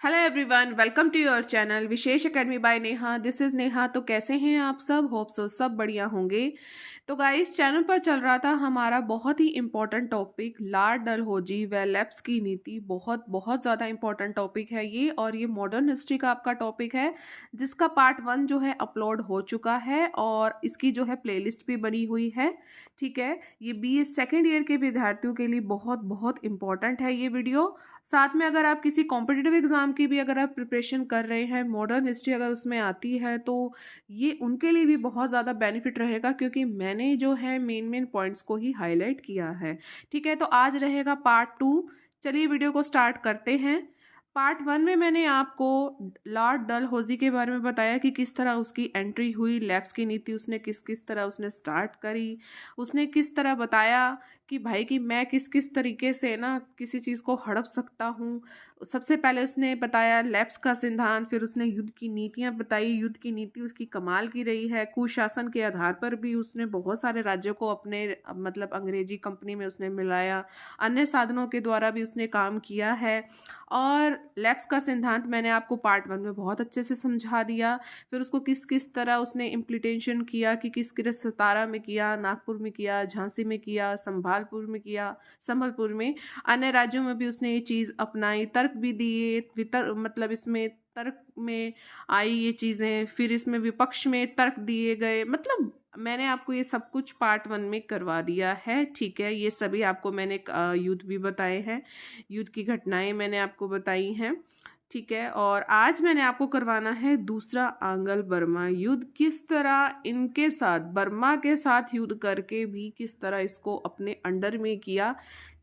Hello everyone, welcome to your channel Vishesh Academy by Neha. This is Neha. तो कैसे हैं आप सब? होप सो सब बढ़िया होंगे। तो गाइस, चैनल पर चल रहा था हमारा बहुत ही इम्पोर्टेंट टॉपिक लॉर्ड डलहौजी व लेप्स की नीति। बहुत बहुत ज़्यादा इम्पोर्टेंट टॉपिक है ये, और ये मॉडर्न हिस्ट्री का आपका टॉपिक है जिसका पार्ट 1 जो है अपलोड हो चुका है और इसकी जो है प्लेलिस्ट भी बनी हुई है। ठीक है, ये BA सेकेंड ईयर के विद्यार्थियों के लिए बहुत बहुत इम्पॉर्टेंट है ये वीडियो। साथ में अगर आप किसी कॉम्पिटिटिव एग्जाम की भी अगर आप प्रिपरेशन कर रहे हैं, मॉडर्न हिस्ट्री अगर उसमें आती है, तो ये उनके लिए भी बहुत ज़्यादा बेनिफिट रहेगा, क्योंकि मैंने जो है मेन पॉइंट्स को ही हाईलाइट किया है। ठीक है, तो आज रहेगा पार्ट 2। चलिए वीडियो को स्टार्ट करते हैं। पार्ट 1 में मैंने आपको लॉर्ड डलहौजी के बारे में बताया कि किस तरह उसकी एंट्री हुई, लेप्स की नीति उसने किस किस तरह उसने स्टार्ट करी। उसने किस तरह बताया कि भाई कि मैं किस किस तरीके से ना किसी चीज़ को हड़प सकता हूँ। सबसे पहले उसने बताया लेप्स का सिद्धांत, फिर उसने युद्ध की नीतियाँ बताई। युद्ध की नीति उसकी कमाल की रही है। कुशासन के आधार पर भी उसने बहुत सारे राज्यों को अपने मतलब अंग्रेजी कंपनी में उसने मिलाया। अन्य साधनों के द्वारा भी उसने काम किया है। और लेप्स का सिद्धांत मैंने आपको पार्ट 1 में बहुत अच्छे से समझा दिया। फिर उसको किस किस तरह उसने इम्प्लीटेशन किया कि किस किस सतारा में किया, नागपुर में किया, झांसी में किया, संभालपुर में किया, संबलपुर में, अन्य राज्यों में भी उसने ये चीज़ अपनाई। तर्क भी दिए, मतलब इसमें तर्क में आई ये चीज़ें, फिर इसमें विपक्ष में तर्क दिए गए। मतलब मैंने आपको ये सब कुछ पार्ट 1 में करवा दिया है। ठीक है, ये सभी आपको मैंने युद्ध भी बताए हैं, युद्ध की घटनाएं मैंने आपको बताई हैं। ठीक है, और आज मैंने आपको करवाना है दूसरा आंग्ल बर्मा युद्ध। किस तरह इनके साथ, बर्मा के साथ युद्ध करके भी किस तरह इसको अपने अंडर में किया।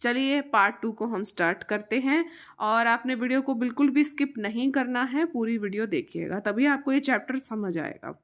चलिए पार्ट 2 को हम स्टार्ट करते हैं, और आपने वीडियो को बिल्कुल भी स्किप नहीं करना है, पूरी वीडियो देखिएगा तभी आपको ये चैप्टर समझ आएगा।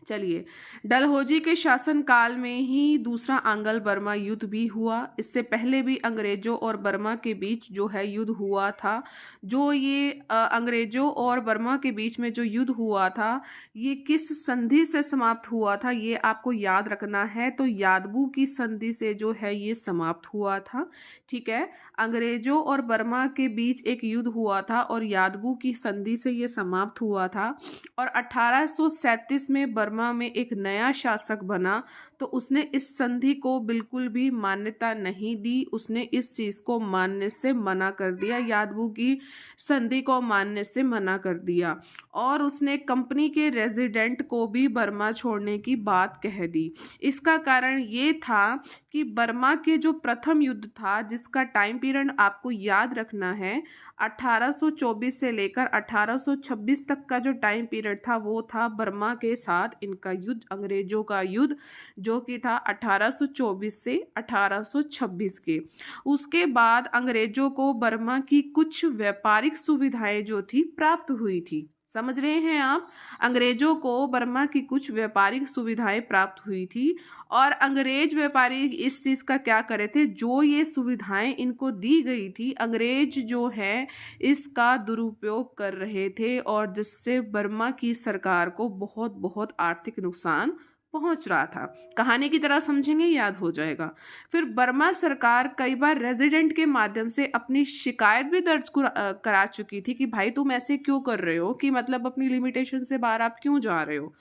चलिए, डलहौजी के शासनकाल में ही दूसरा आंग्ल बर्मा युद्ध भी हुआ। इससे पहले भी अंग्रेजों और बर्मा के बीच जो है युद्ध हुआ था। जो ये अंग्रेजों और बर्मा के बीच में जो युद्ध हुआ था, ये किस संधि से समाप्त हुआ था ये आपको याद रखना है। तो यादबू की संधि से जो है ये समाप्त हुआ था। ठीक है, अंग्रेजों और बर्मा के बीच एक युद्ध हुआ था और यादबू की संधि से ये समाप्त हुआ था। और 1837 में बर्मा में एक नया शासक बना, तो उसने इस संधि को बिल्कुल भी मान्यता नहीं दी। उसने इस चीज़ को मानने से मना कर दिया, यादवू की संधि को मानने से मना कर दिया। और उसने कंपनी के रेजिडेंट को भी बर्मा छोड़ने की बात कह दी। इसका कारण ये था कि बर्मा के जो प्रथम युद्ध था, जिसका टाइम पीरियड आपको याद रखना है, 1824 से लेकर 1826 तक का जो टाइम पीरियड था, वो था बर्मा के साथ इनका युद्ध, अंग्रेजों का युद्ध, जो कि था 1824 से 1826 के। उसके बाद अंग्रेजों को बर्मा की कुछ व्यापारिक सुविधाएं जो थी प्राप्त हुई थी। समझ रहे हैं आप? अंग्रेजों को बर्मा की कुछ व्यापारिक सुविधाएं प्राप्त हुई थी, और अंग्रेज व्यापारी इस चीज़ का क्या करे थे, जो ये सुविधाएं इनको दी गई थी, अंग्रेज जो है इसका दुरुपयोग कर रहे थे, और जिससे बर्मा की सरकार को बहुत बहुत आर्थिक नुकसान पहुंच रहा था। कहानी की तरह समझेंगे, याद हो जाएगा। फिर बर्मा सरकार कई बार रेजिडेंट के माध्यम से अपनी शिकायत भी दर्ज करा चुकी थी कि भाई तुम ऐसे क्यों कर रहे हो, कि मतलब अपनी लिमिटेशन से बाहर आप क्यों जा रहे हो।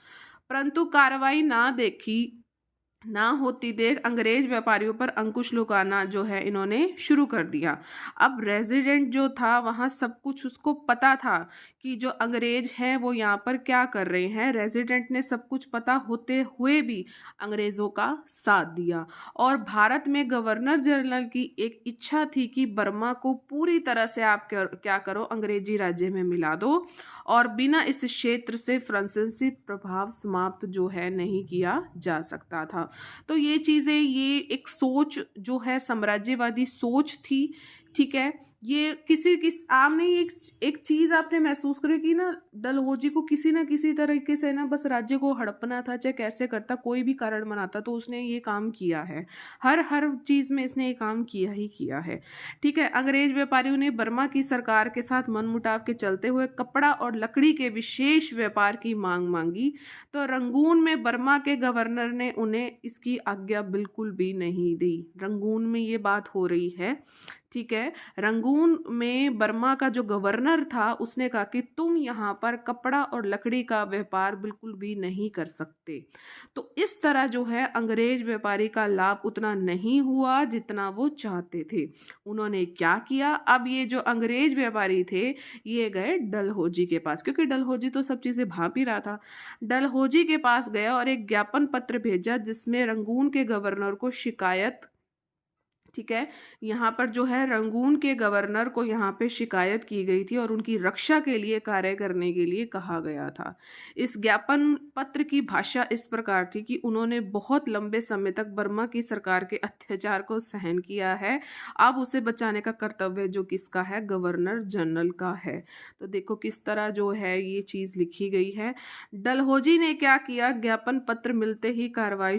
परंतु कार्रवाई ना होती देख अंग्रेज व्यापारियों पर अंकुश लगाना जो है इन्होंने शुरू कर दिया। अब रेजिडेंट जो था वहाँ सब कुछ उसको पता था कि जो अंग्रेज हैं वो यहाँ पर क्या कर रहे हैं। रेजिडेंट ने सब कुछ पता होते हुए भी अंग्रेज़ों का साथ दिया, और भारत में गवर्नर जनरल की एक इच्छा थी कि बर्मा को पूरी तरह से आप क्या करो, अंग्रेजी राज्य में मिला दो, और बिना इस क्षेत्र से फ्रांसीसी प्रभाव समाप्त जो है नहीं किया जा सकता था। तो ये चीज़ें, ये एक सोच जो है साम्राज्यवादी सोच थी। ठीक है, ये किस आम नहीं, एक चीज़ आपने महसूस करी कि ना डलहौजी को किसी ना किसी तरीके से ना बस राज्य को हड़पना था, चाहे कैसे करता, कोई भी कारण बनाता, तो उसने ये काम किया है। हर चीज़ में इसने ये काम किया ही किया है। ठीक है, अंग्रेज व्यापारियों ने बर्मा की सरकार के साथ मनमुटाव के चलते हुए कपड़ा और लकड़ी के विशेष व्यापार की मांग मांगी, तो रंगून में बर्मा के गवर्नर ने उन्हें इसकी आज्ञा बिल्कुल भी नहीं दी। रंगून में ये बात हो रही है। ठीक है। रंगून में बर्मा का जो गवर्नर था उसने कहा कि तुम यहाँ पर कपड़ा और लकड़ी का व्यापार बिल्कुल भी नहीं कर सकते। तो इस तरह जो है अंग्रेज व्यापारी का लाभ उतना नहीं हुआ जितना वो चाहते थे। उन्होंने क्या किया, अब ये जो अंग्रेज व्यापारी थे ये गए डलहौजी के पास, क्योंकि डलहौजी तो सब चीज़ें भांप ही रहा था। डलहौजी के पास गया और एक ज्ञापन पत्र भेजा जिसमें रंगून के गवर्नर को शिकायत, ठीक है, यहाँ पर जो है रंगून के गवर्नर को यहाँ पे शिकायत की गई थी और उनकी रक्षा के लिए कार्य करने के लिए कहा गया था। इस ज्ञापन पत्र की भाषा इस प्रकार थी कि उन्होंने बहुत लंबे समय तक बर्मा की सरकार के अत्याचार को सहन किया है, अब उसे बचाने का कर्तव्य जो किसका है, गवर्नर जनरल का है। तो देखो किस तरह जो है ये चीज़ लिखी गई है। डलहौजी ने क्या किया, ज्ञापन पत्र मिलते ही कार्रवाई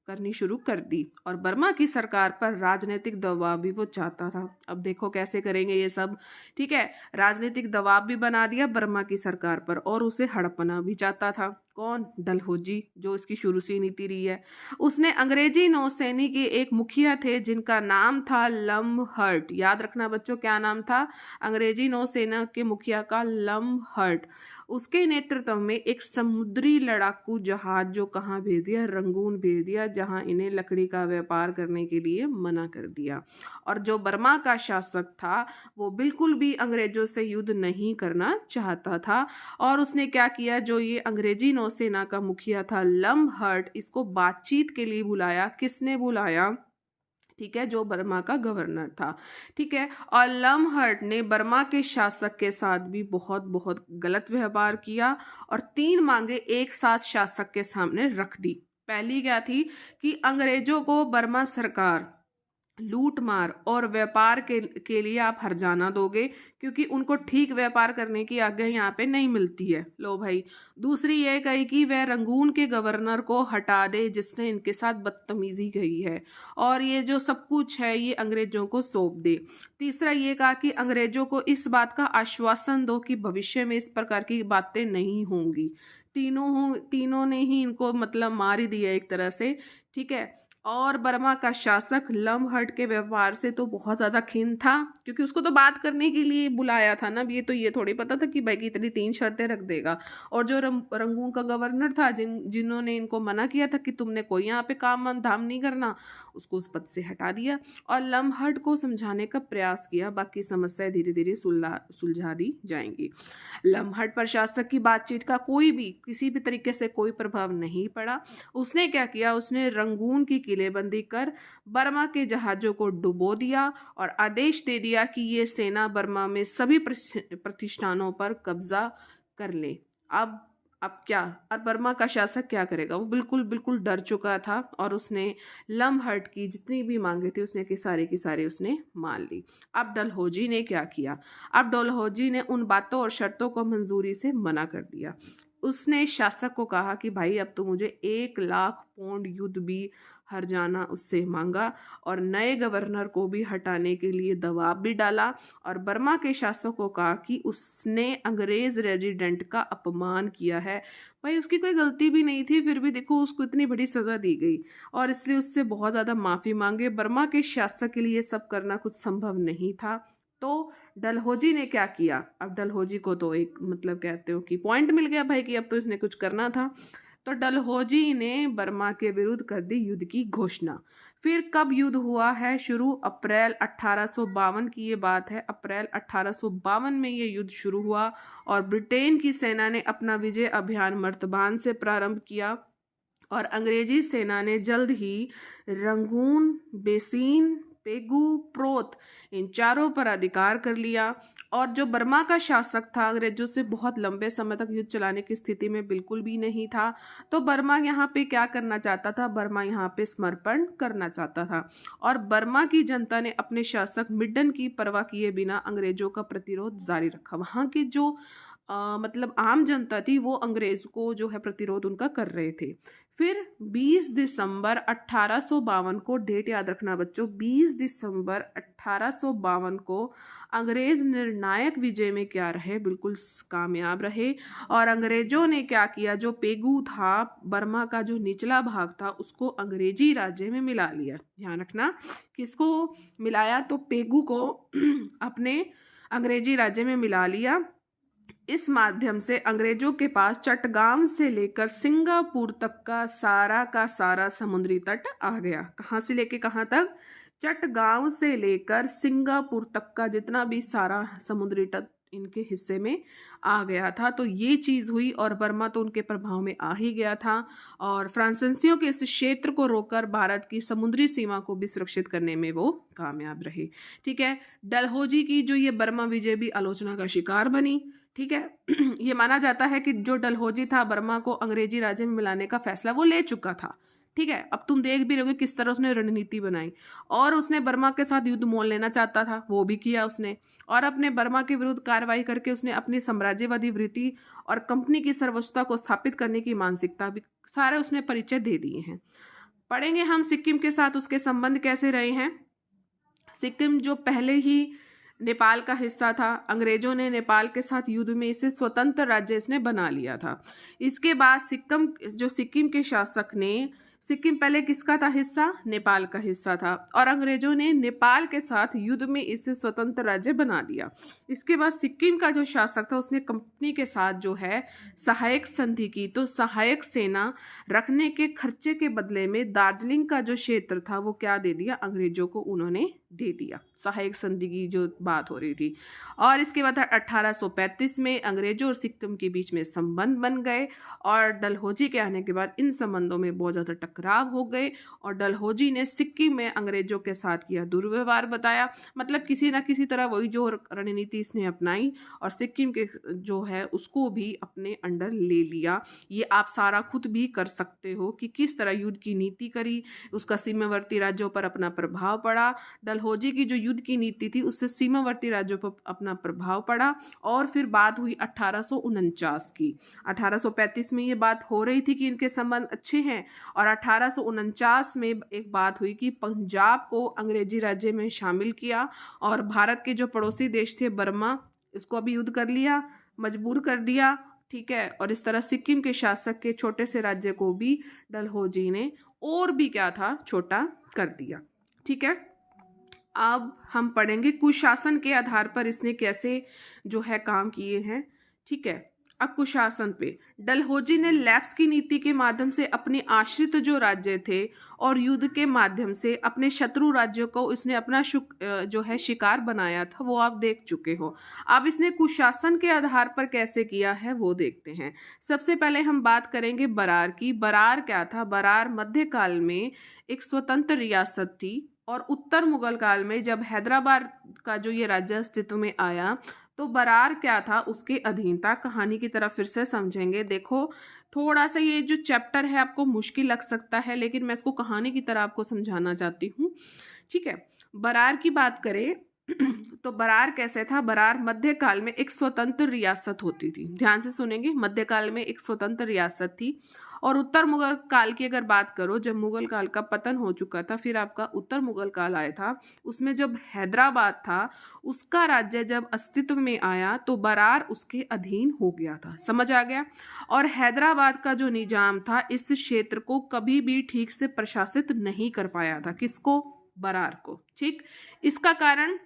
करनी शुरू कर दी और बर्मा की सरकार पर राजनीतिक दबाव भी वो चाहता था। अब देखो कैसे करेंगे ये सब, ठीक है। राजनीतिक दबाव भी बना दिया बर्मा की सरकार पर और उसे हड़पना भी चाहता था। कौन, डलहौजी, जो इसकी शुरू से नीति रही है। उसने अंग्रेजी नौसैनी के एक मुखिया थे जिनका नाम था लम्हर्ट, याद रखना बच्चों क्या नाम था, अंग्रेजी नौसेना के मुखिया का लम्हर्ट, उसके नेतृत्व में एक समुद्री लड़ाकू जहाज जो कहाँ भेज दिया, रंगून भेज दिया, जहां इन्हें लकड़ी का व्यापार करने के लिए मना कर दिया। और जो बर्मा का शासक था वो बिल्कुल भी अंग्रेजों से युद्ध नहीं करना चाहता था और उसने क्या किया, जो ये अंग्रेजी नौसेना का मुखिया था लम्हर्ट, इसको बातचीत के लिए बुलाया। किसने बुलाया, ठीक है, जो बर्मा का गवर्नर था, ठीक है। और लम्हर्ट ने बर्मा के शासक के साथ भी बहुत बहुत गलत व्यवहार किया और 3 मांगे एक साथ शासक के सामने रख दी। पहली क्या थी कि अंग्रेजों को बर्मा सरकार लूट मार और व्यापार के लिए आप हर्जाना दोगे, क्योंकि उनको ठीक व्यापार करने की आज्ञा यहाँ पे नहीं मिलती है। लो भाई। दूसरी ये कही कि वह रंगून के गवर्नर को हटा दे जिसने इनके साथ बदतमीजी की है और ये जो सब कुछ है ये अंग्रेजों को सौंप दे। तीसरा ये कहा कि अंग्रेजों को इस बात का आश्वासन दो कि भविष्य में इस प्रकार की बातें नहीं होंगी। तीनों ने ही इनको मतलब मार ही दिया एक तरह से, ठीक है। और बर्मा का शासक लम्हर्ट के व्यवहार से तो बहुत ज़्यादा खिन्न था, क्योंकि उसको तो बात करने के लिए बुलाया था ना। ये थोड़ी पता था कि भाई की इतनी 3 शर्तें रख देगा। और जो रंगून का गवर्नर था जिन्होंने इनको मना किया था कि तुमने कोई यहाँ पे काम धाम नहीं करना, उसको उस पद से हटा दिया और लम्हर्ट को समझाने का प्रयास किया, बाकी समस्याएं धीरे धीरे सुलझा दी जाएंगी। लम्हर्ट पर शासक की बातचीत का किसी भी तरीके से कोई प्रभाव नहीं पड़ा। उसने क्या किया, उसने रंगून की किलेबंदी कर बर्मा के जहाजों को डुबो दिया और आदेश दे दिया कि ये सेना बर्मा में सभी प्रतिष्ठानों पर कब्जा कर ले। अब क्या, और बर्मा का शासक क्या करेगा, वो बिल्कुल डर चुका था और उसने लम्हर्ट की जितनी भी मांगे थी उसने की सारी उसने मान ली। अब डलहौजी ने क्या किया, अब डलहौजी ने उन बातों और शर्तों को मंजूरी से मना कर दिया। उसने शासक को कहा कि भाई अब तो मुझे 1 लाख पौंड युद्ध भी हर्जाना उससे मांगा और नए गवर्नर को भी हटाने के लिए दबाव भी डाला और बर्मा के शासक को कहा कि उसने अंग्रेज रेजिडेंट का अपमान किया है। भाई उसकी कोई गलती भी नहीं थी, फिर भी देखो उसको इतनी बड़ी सज़ा दी गई और इसलिए उससे बहुत ज़्यादा माफ़ी मांगे। बर्मा के शासक के लिए सब करना कुछ संभव नहीं था। तो डलहौजी ने क्या किया, अब डलहौजी को तो एक मतलब कहते हो कि पॉइंट मिल गया भाई कि अब तो इसने कुछ करना था। तो डलहौजी ने बर्मा के विरुद्ध कर दी युद्ध की घोषणा। फिर कब युद्ध हुआ है शुरू, अप्रैल 1852 की ये बात है। अप्रैल 1852 में ये युद्ध शुरू हुआ और ब्रिटेन की सेना ने अपना विजय अभियान मर्तबान से प्रारंभ किया और अंग्रेजी सेना ने जल्द ही रंगून, बेसीन, पेगू, प्रोत इन चारों पर अधिकार कर लिया। और जो बर्मा का शासक था अंग्रेजों से बहुत लंबे समय तक युद्ध चलाने की स्थिति में बिल्कुल भी नहीं था। तो बर्मा यहाँ पे क्या करना चाहता था, बर्मा यहाँ पे समर्पण करना चाहता था और बर्मा की जनता ने अपने शासक मिडन की परवाह किए बिना अंग्रेजों का प्रतिरोध जारी रखा। वहाँ की जो मतलब आम जनता थी वो अंग्रेज को जो है प्रतिरोध उनका कर रहे थे। फिर 20 दिसंबर 1852 को, डेट याद रखना बच्चों, 20 दिसंबर 1852 को अंग्रेज निर्णायक विजय में क्या रहे, बिल्कुल कामयाब रहे। और अंग्रेजों ने क्या किया, जो पेगू था, बर्मा का जो निचला भाग था, उसको अंग्रेजी राज्य में मिला लिया। ध्यान रखना, किसको मिलाया, तो पेगू को अपने अंग्रेजी राज्य में मिला लिया। इस माध्यम से अंग्रेजों के पास चट्टगांव से लेकर सिंगापुर तक का सारा समुद्री तट आ गया। कहाँ से लेके कहाँ तक, चट्टगांव से लेकर सिंगापुर तक का जितना भी सारा समुद्री तट इनके हिस्से में आ गया था। तो ये चीज़ हुई, और बर्मा तो उनके प्रभाव में आ ही गया था, और फ्रांसीसियों के इस क्षेत्र को रोककर भारत की समुद्री सीमा को भी सुरक्षित करने में वो कामयाब रहे। ठीक है, डलहौजी की जो ये बर्मा विजय भी आलोचना का शिकार बनी। ठीक है, ये माना जाता है कि जो डलहौजी था, बर्मा को अंग्रेजी राज्य में मिलाने का फैसला वो ले चुका था। ठीक है, अब तुम देख भी रहोगे किस तरह उसने रणनीति बनाई, और उसने बर्मा के साथ युद्ध मोल लेना चाहता था, वो भी किया उसने, और अपने बर्मा के विरुद्ध कार्रवाई करके उसने अपनी साम्राज्यवादी वृत्ति और कंपनी की सर्वोच्चता को स्थापित करने की मानसिकता भी सारे उसने परिचय दे दिए हैं। पढ़ेंगे हम सिक्किम के साथ उसके संबंध कैसे रहे हैं। सिक्किम जो पहले ही नेपाल का हिस्सा था, अंग्रेजों ने नेपाल के साथ युद्ध में इसे स्वतंत्र राज्य इसने बना लिया था। इसके बाद सिक्किम के शासक ने, सिक्किम पहले किसका था हिस्सा, नेपाल का हिस्सा था, और अंग्रेजों ने नेपाल के साथ युद्ध में इसे स्वतंत्र राज्य बना लिया। इसके बाद सिक्किम का जो शासक था, उसने कंपनी के साथ जो है सहायक संधि की। तो सहायक सेना रखने के खर्चे के बदले में दार्जिलिंग का जो क्षेत्र था वो क्या दे दिया, अंग्रेजों को उन्होंने दे दिया। सहायक संधि की जो बात हो रही थी। और इसके बाद 1835 में अंग्रेजों और सिक्किम के बीच में संबंध बन गए, और डलहौजी के आने के बाद इन संबंधों में बहुत ज़्यादा टकराव हो गए, और डलहौजी ने सिक्किम में अंग्रेजों के साथ किया दुर्व्यवहार बताया। मतलब किसी ना किसी तरह वही जो रणनीति इसने अपनाई, और सिक्किम के जो है उसको भी अपने अंडर ले लिया। ये आप सारा खुद भी कर सकते हो कि किस तरह युद्ध की नीति करी, उसका सीमावर्ती राज्यों पर अपना प्रभाव पड़ा। डलहौजी की जो युद्ध की नीति थी उससे सीमावर्ती राज्यों पर अपना प्रभाव पड़ा। और फिर बात हुई 1849 की। 1835 में ये बात हो रही थी कि इनके संबंध अच्छे हैं, और 1849 में एक बात हुई कि पंजाब को अंग्रेजी राज्य में शामिल किया, और भारत के जो पड़ोसी देश थे बर्मा, इसको अभी युद्ध कर लिया, मजबूर कर दिया। ठीक है, और इस तरह सिक्किम के शासक के छोटे से राज्य को भी डलहौजी ने और भी क्या था, छोटा कर दिया। ठीक है, अब हम पढ़ेंगे कुशासन के आधार पर इसने कैसे जो है काम किए हैं। ठीक है, अब कुशासन पे डलहौजी ने लैप्स की नीति के माध्यम से अपने आश्रित जो राज्य थे और युद्ध के माध्यम से अपने शत्रु राज्यों को इसने अपना जो है शिकार बनाया था, वो आप देख चुके हो। अब इसने कुशासन के आधार पर कैसे किया है वो देखते हैं। सबसे पहले हम बात करेंगे बरार की। बरार क्या था, बरार मध्यकाल में एक स्वतंत्र रियासत थी, और उत्तर मुगल काल में जब हैदराबाद का जो ये राज्य अस्तित्व में आया तो बरार क्या था, उसके अधीन था। कहानी की तरफ फिर से समझेंगे। देखो थोड़ा सा ये जो चैप्टर है आपको मुश्किल लग सकता है, लेकिन मैं इसको कहानी की तरह आपको समझाना चाहती हूँ। ठीक है, बरार की बात करें तो बरार कैसे था, बरार मध्यकाल में एक स्वतंत्र रियासत होती थी। ध्यान से सुनेंगे, मध्यकाल में एक स्वतंत्र रियासत थी। और उत्तर मुगल काल की अगर बात करो, जब मुगल काल का पतन हो चुका था, फिर आपका उत्तर मुगल काल आया था, उसमें जब हैदराबाद था उसका राज्य जब अस्तित्व में आया तो बरार उसके अधीन हो गया था। समझ आ गया। और हैदराबाद का जो निजाम था इस क्षेत्र को कभी भी ठीक से प्रशासित नहीं कर पाया था। किसको, बरार को। ठीक, इसका कारण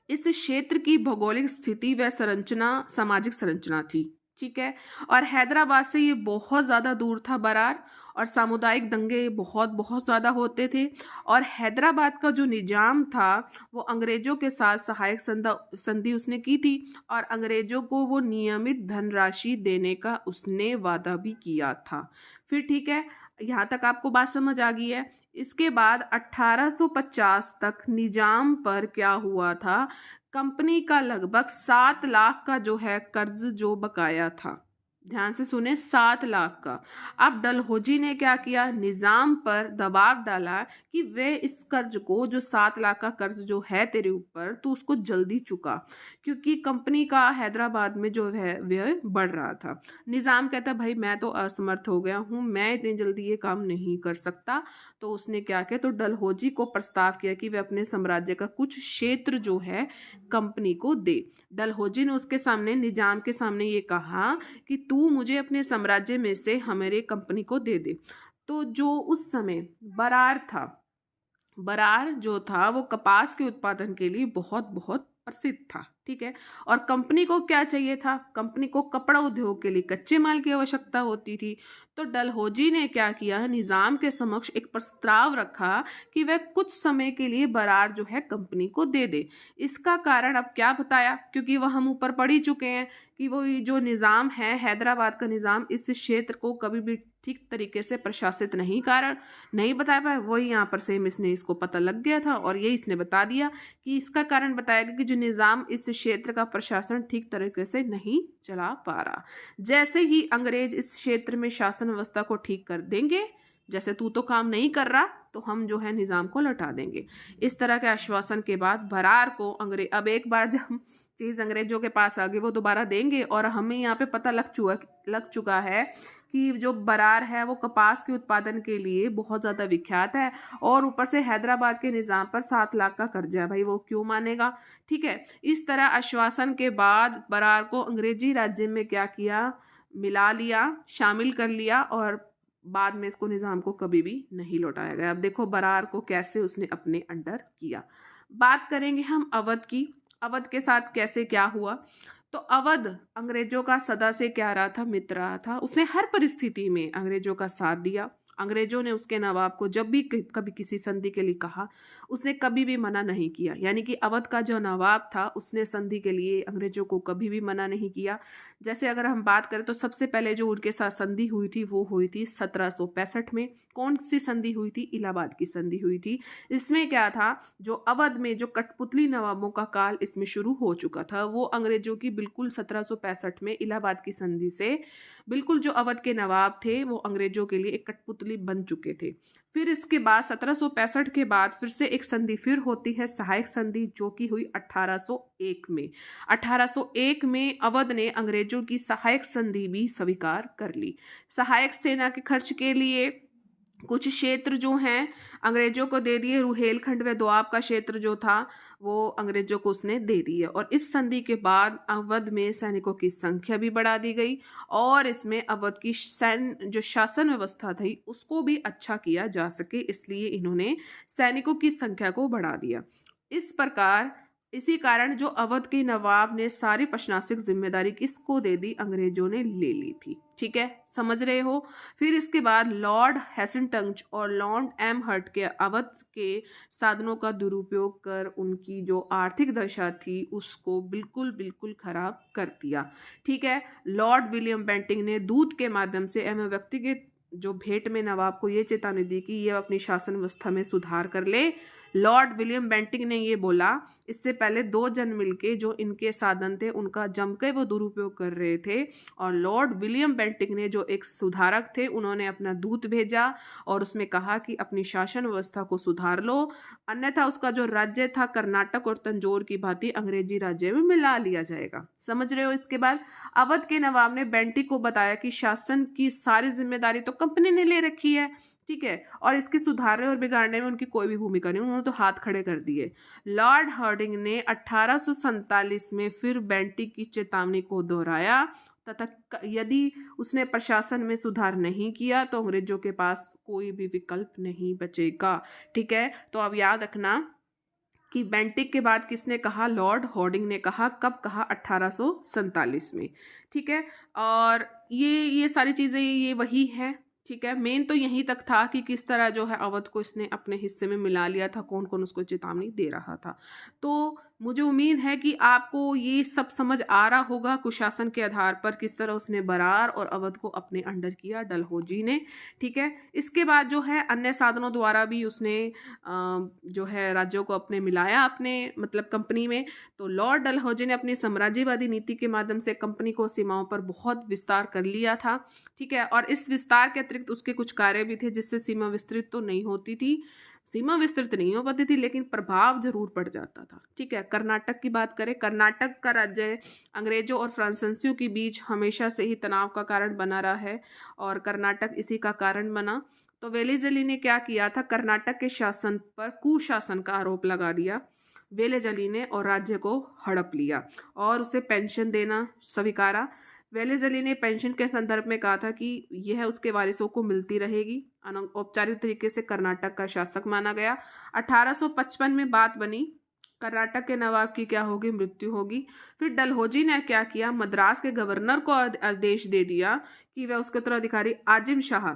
इस क्षेत्र की भौगोलिक स्थिति व संरचना, सामाजिक संरचना थी। ठीक है, और हैदराबाद से ये बहुत ज़्यादा दूर था बरार, और सामुदायिक दंगे बहुत ज़्यादा होते थे। और हैदराबाद का जो निजाम था वो अंग्रेजों के साथ सहायक संधि उसने की थी, और अंग्रेजों को वो नियमित धनराशि देने का उसने वादा भी किया था। फिर ठीक है, यहाँ तक आपको बात समझ आ गई है। इसके बाद 1850 तक निजाम पर क्या हुआ था, कंपनी का लगभग 7 लाख का जो है कर्ज जो बकाया था। ध्यान से सुने, 7 लाख का। अब डलहौजी ने क्या किया, निजाम पर दबाव डाला कि वे इस कर्ज को, जो 7 लाख का कर्ज जो है तेरे ऊपर, तो उसको जल्दी चुका, क्योंकि कंपनी का हैदराबाद में जो है व्यय बढ़ रहा था। निजाम कहता भाई मैं तो असमर्थ हो गया हूँ, मैं इतनी जल्दी ये काम नहीं कर सकता। तो उसने क्या किया, तो डलहौजी को प्रस्ताव किया कि वे अपने साम्राज्य का कुछ क्षेत्र जो है कंपनी को दे। डलहौजी ने उसके सामने, निजाम के सामने ये कहा कि तू मुझे अपने साम्राज्य में से हमारे कंपनी को दे दे। तो जो उस समय बरार था, बरार जो था वो कपास के उत्पादन के लिए बहुत बहुत प्रसिद्ध था, ठीक है। और कंपनी को क्या चाहिए था, कंपनी को कपड़ा उद्योग के लिए कच्चे माल की आवश्यकता होती थी। तो डलहौजी ने क्या किया, निजाम के समक्ष एक प्रस्ताव रखा कि वह कुछ समय के लिए बरार जो है कंपनी को दे दे। इसका कारण अब क्या बताया, क्योंकि वह हम ऊपर पढ़ ही चुके हैं कि वो जो निज़ाम है, हैदराबाद का निज़ाम इस क्षेत्र को कभी भी ठीक तरीके से प्रशासित नहीं बता पाया। वही यहाँ पर सेम इसने इसको पता लग गया था और यही इसने बता दिया कि इसका कारण बताया गया कि जो निज़ाम इस क्षेत्र का प्रशासन ठीक तरीके से नहीं चला पा रहा। जैसे ही अंग्रेज इस क्षेत्र में शासन व्यवस्था को ठीक कर देंगे, जैसे तू तो काम नहीं कर रहा, तो हम जो है निज़ाम को लौटा देंगे। इस तरह के आश्वासन के बाद बरार को अंग्रेज, अब एक बार जब चीज़ अंग्रेजों के पास आ गई वो दोबारा देंगे। और हमें यहाँ पे पता लग चुका है कि जो बरार है वो कपास के उत्पादन के लिए बहुत ज़्यादा विख्यात है, और ऊपर से हैदराबाद के निज़ाम पर 7 लाख का कर्जा है, भाई वो क्यों मानेगा, ठीक है। इस तरह आश्वासन के बाद बरार को अंग्रेजी राज्य में क्या किया, मिला लिया, शामिल कर लिया, और बाद में इसको निज़ाम को कभी भी नहीं लौटाया गया। अब देखो बरार को कैसे उसने अपने अंडर किया। बात करेंगे हम अवध की। अवध के साथ कैसे क्या हुआ। तो अवध अंग्रेजों का सदा से क्या रहा था, मित्र रहा था। उसने हर परिस्थिति में अंग्रेजों का साथ दिया। अंग्रेजों ने उसके नवाब को जब भी कभी किसी संधि के लिए कहा, उसने कभी भी मना नहीं किया। यानी कि अवध का जो नवाब था उसने संधि के लिए अंग्रेजों को कभी भी मना नहीं किया। जैसे अगर हम बात करें तो सबसे पहले जो उनके साथ संधि हुई थी वो हुई थी 1765 में। कौन सी संधि हुई थी, इलाहाबाद की संधि हुई थी। इसमें क्या था, जो अवध में जो कठपुतली नवाबों का काल इसमें शुरू हो चुका था, वो अंग्रेजों की बिल्कुल 1765 में इलाहाबाद की संधि से बिल्कुल जो अवध के नवाब थे वो अंग्रेजों के लिए एक कठपुतली बन चुके थे। फिर इसके बाद 1765 के बाद फिर से एक संधि फिर होती है, सहायक संधि, जो कि हुई 1801 में। 1801 में अवध ने अंग्रेजों की सहायक संधि भी स्वीकार कर ली। सहायक सेना के खर्च के लिए कुछ क्षेत्र जो हैं अंग्रेजों को दे दिए। रुहेलखंड व दोआब का क्षेत्र जो था वो अंग्रेजों को उसने दे दिए। और इस संधि के बाद अवध में सैनिकों की संख्या भी बढ़ा दी गई, और इसमें अवध की जो शासन व्यवस्था थी उसको भी अच्छा किया जा सके, इसलिए इन्होंने सैनिकों की संख्या को बढ़ा दिया। इसी कारण जो अवध के नवाब ने सारी प्रशासनिक जिम्मेदारी किसको दे दी, अंग्रेजों ने ले ली थी, ठीक है, समझ रहे हो। फिर इसके बाद लॉर्ड हेस्टिंग्स और लॉर्ड एम हर्ट के अवध के साधनों का दुरुपयोग कर उनकी जो आर्थिक दशा थी उसको बिल्कुल खराब कर दिया, ठीक है। लॉर्ड विलियम बेंटिंग ने दूत के माध्यम से एवं व्यक्तिगत जो भेंट में नवाब को ये चेतावनी दी कि ये अपनी शासन व्यवस्था में सुधार कर ले। लॉर्ड विलियम बेंटिंग ने ये बोला, इससे पहले 2 जन मिलके जो इनके साधन थे उनका जमकर वो दुरुपयोग कर रहे थे, और लॉर्ड विलियम बेंटिंग ने जो एक सुधारक थे उन्होंने अपना दूत भेजा और उसमें कहा कि अपनी शासन व्यवस्था को सुधार लो, अन्यथा उसका जो राज्य था कर्नाटक और तंजौर की भांति अंग्रेजी राज्य में मिला लिया जाएगा। समझ रहे हो। इसके बाद अवध के नवाब ने बेंटिंग को बताया कि शासन की सारी जिम्मेदारी तो कंपनी ने ले रखी है, ठीक है, और इसके सुधारने और बिगाड़ने में उनकी कोई भी भूमिका नहीं, उन्होंने तो हाथ खड़े कर दिए। लॉर्ड हार्डिंग ने 1847 में फिर बेंटिंग की चेतावनी को दोहराया तथा यदि उसने प्रशासन में सुधार नहीं किया तो अंग्रेजों के पास कोई भी विकल्प नहीं बचेगा, ठीक है। तो अब याद रखना कि बेंटिंग के बाद किसने कहा, लॉर्ड हार्डिंग ने कहा। कब कहा, 1847 में, ठीक है। और ये सारी चीज़ें ये वही है, ठीक है। मेन तो यहीं तक था कि किस तरह जो है अवध को इसने अपने हिस्से में मिला लिया था, कौन कौन उसको चेतावनी दे रहा था। तो मुझे उम्मीद है कि आपको ये सब समझ आ रहा होगा कुशासन के आधार पर किस तरह उसने बरार और अवध को अपने अंडर किया डलहौजी ने। ठीक है, इसके बाद जो है अन्य साधनों द्वारा भी उसने जो है राज्यों को अपने मिलाया अपने मतलब कंपनी में। तो लॉर्ड डलहौजी ने अपनी साम्राज्यवादी नीति के माध्यम से कंपनी को सीमाओं पर बहुत विस्तार कर लिया था। ठीक है, और इस विस्तार के अतिरिक्त उसके कुछ कार्य भी थे जिससे सीमा विस्तृत तो नहीं होती थी, सीमा विस्तृत नहीं हो पाती थी, लेकिन प्रभाव जरूर पड़ जाता था। ठीक है, कर्नाटक की बात करें, कर्नाटक का राज्य अंग्रेजों और फ्रांसीसियों के बीच हमेशा से ही तनाव का कारण बना रहा है और कर्नाटक इसी का कारण बना। तो वेलिज़ली ने क्या किया था, कर्नाटक के शासन पर कुशासन का आरोप लगा दिया वेलिज़ली ने और राज्य को हड़प लिया और उसे पेंशन देना स्वीकारा। वेलिज़ली ने पेंशन के संदर्भ में कहा था कि यह उसके वारिसों को मिलती रहेगी। औपचारिक तरीके से कर्नाटक का शासक माना गया। 1855 में बात बनी, कर्नाटक के नवाब की क्या होगी, मृत्यु होगी। फिर डलहौजी ने क्या किया, मद्रास के गवर्नर को आदेश दे दिया कि वह उसके उत्तराधिकारी आजिम शाह,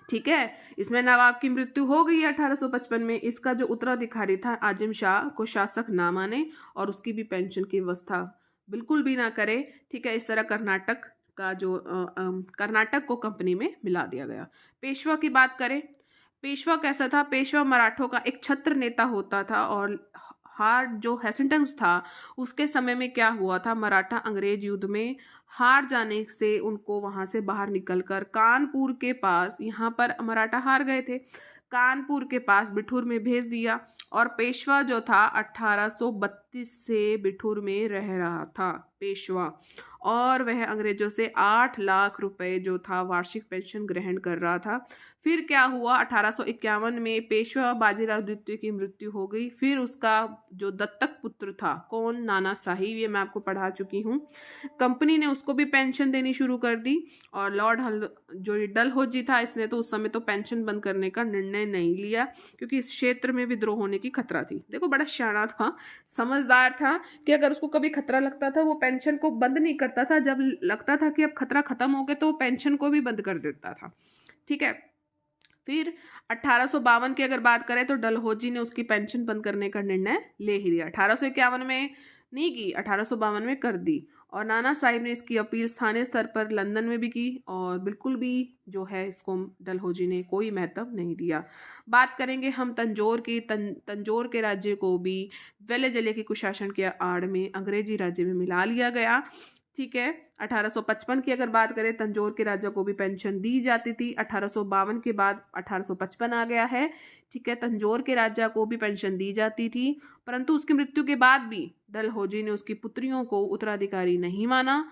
ठीक है, इसमें नवाब की मृत्यु हो गई 1855 में, इसका जो उत्तराधिकारी था आजिम शाह को शासक ना माने और उसकी भी पेंशन की व्यवस्था बिल्कुल भी ना करे। ठीक है, इस तरह कर्नाटक का जो कर्नाटक को कंपनी में मिला दिया गया। पेशवा की बात करें, पेशवा कैसा था, पेशवा मराठों का एक छत्र नेता होता था और हार जो हेसिंगटन था उसके समय में क्या हुआ था, मराठा अंग्रेज युद्ध में हार जाने से उनको वहां से बाहर निकलकर कानपुर के पास, यहाँ पर मराठा हार गए थे, कानपुर के पास बिठूर में भेज दिया और पेशवा जो था 1832 से बिठूर में रह रहा था पेशवा, और वह अंग्रेजों से 8 लाख रुपए जो था वार्षिक पेंशन ग्रहण कर रहा था। फिर क्या हुआ, 1851 में पेशवा बाजीराव द्वितीय की मृत्यु हो गई। फिर उसका जो दत्तक पुत्र था, कौन, नाना साहिब, ये मैं आपको पढ़ा चुकी हूँ। कंपनी ने उसको भी पेंशन देनी शुरू कर दी और लॉर्ड जो डलहौजी था इसने तो उस समय तो पेंशन बंद करने का निर्णय नहीं लिया क्योंकि इस क्षेत्र में विद्रोह होने की खतरा थी। देखो बड़ा शाना था, समझदार था कि अगर उसको कभी खतरा लगता था वो पेंशन को बंद नहीं करता था, जब लगता था कि अब खतरा खत्म हो गया तो वो पेंशन को भी बंद कर देता था। ठीक है, फिर 1852 की अगर बात करें तो डलहौजी ने उसकी पेंशन बंद करने का निर्णय ले ही लिया। 1851 में नहीं की, 1852 में कर दी और नाना साहिब ने इसकी अपील स्थानीय स्तर पर लंदन में भी की और बिल्कुल भी जो है इसको डलहौजी ने कोई महत्व नहीं दिया। बात करेंगे हम तंजौर की, तंजौर के राज्य को भी वेलिज़ली के कुशासन के आड़ में अंग्रेजी राज्य में मिला लिया गया। ठीक है, 1855 की अगर बात करें तंजौर के राजा को भी पेंशन दी जाती थी। 1852 के बाद 1855 आ गया है। ठीक है, तंजौर के राजा को भी पेंशन दी जाती थी, परंतु उसकी मृत्यु के बाद भी डलहौजी ने उसकी पुत्रियों को उत्तराधिकारी नहीं माना